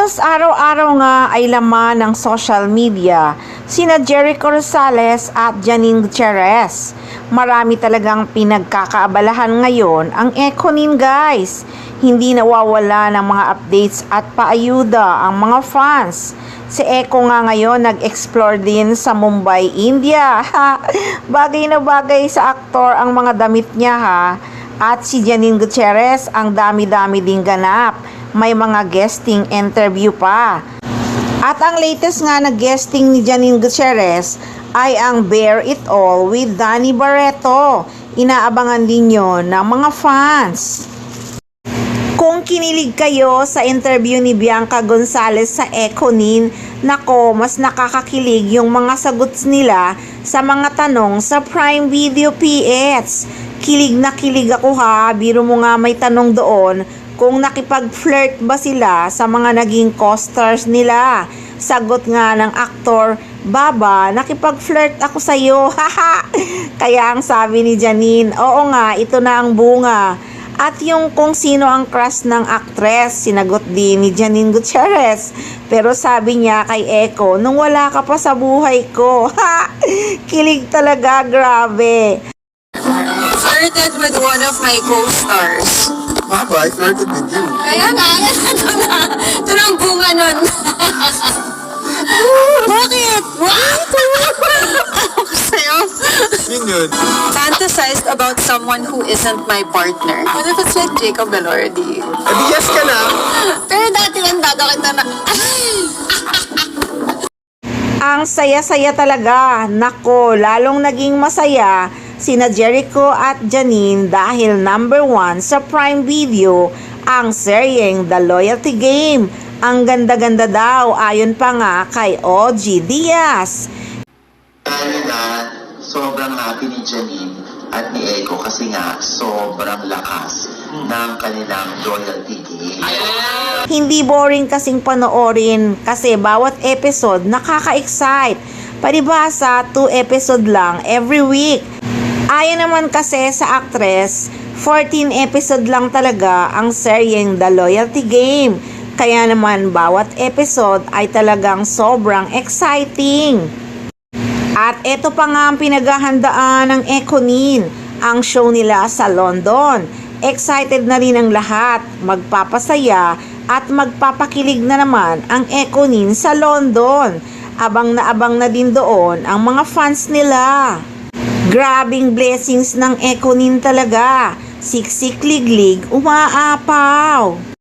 Halos araw-araw nga ay laman ng social media sina Jericho Rosales at Janine Gutierrez. Marami talagang pinagkakaabalahan ngayon ang Ekonin guys. Hindi nawawala ng mga updates at paayuda ang mga fans. Si Eko nga ngayon nag-explore din sa Mumbai, India. Bagay na bagay sa aktor ang mga damit niya ha. At si Janine Gutierrez ang dami-dami ding ganap. May mga guesting interview pa. At ang latest nga na guesting ni Janine Gutierrez ay ang Bear It All with Danny Barreto. Inaabangan din yon ng mga fans. Kung kinilig kayo sa interview ni Bianca Gonzalez sa Ekonin, nako, mas nakakakilig yung mga sagot nila sa mga tanong sa Prime Video PH. Kilig na kilig ako ha, biro mo nga may tanong doon kung nakipag-flirt ba sila sa mga naging co-stars nila. Sagot nga ng aktor, Baba, nakipag-flirt ako sa'yo, haha. Kaya ang sabi ni Janine, oo nga, ito na ang bunga. At yung kung sino ang crush ng actress, sinagot din ni Janine Gutierrez. Pero sabi niya kay Eko, nung wala ka pa sa buhay ko, ha, kilig talaga, grabe. Flirted with one of my co-stars. Baba, I flirted with you. Kaya nga, ito na ang bunga nun. Bakit? What? Sa'yo? Yun yun. Fantasized about someone who isn't my partner. What if it's like Jacob Elordi? Adi yes ka na. Pero dati lang kita na... Ang saya-saya talaga. Nako, lalong naging masaya sina Jericho at Janine dahil number 1 sa Prime Video ang seryeng The Loyalty Game. Ang ganda-ganda daw ayon pa nga kay OG Diaz. Dahil na sobrang happy ni Janine at ni Eko kasi nga sobrang lakas ng kanilang loyalty game. Hindi boring kasing panoorin kasi bawat episode nakaka-excite. Palibhasa 2 episode lang every week. Ayon naman kasi sa actress, 14 episode lang talaga ang seryeng The Loyalty Game. Kaya naman bawat episode ay talagang sobrang exciting. At ito pa nga ang pinaghahandaan ng Ekonin, ang show nila sa London. Excited na rin ang lahat, magpapasaya at magpapakilig na naman ang Ekonin sa London. Abang na din doon ang mga fans nila. Grabing blessings ng Ekonin talaga. Siksik liglig, umaapaw.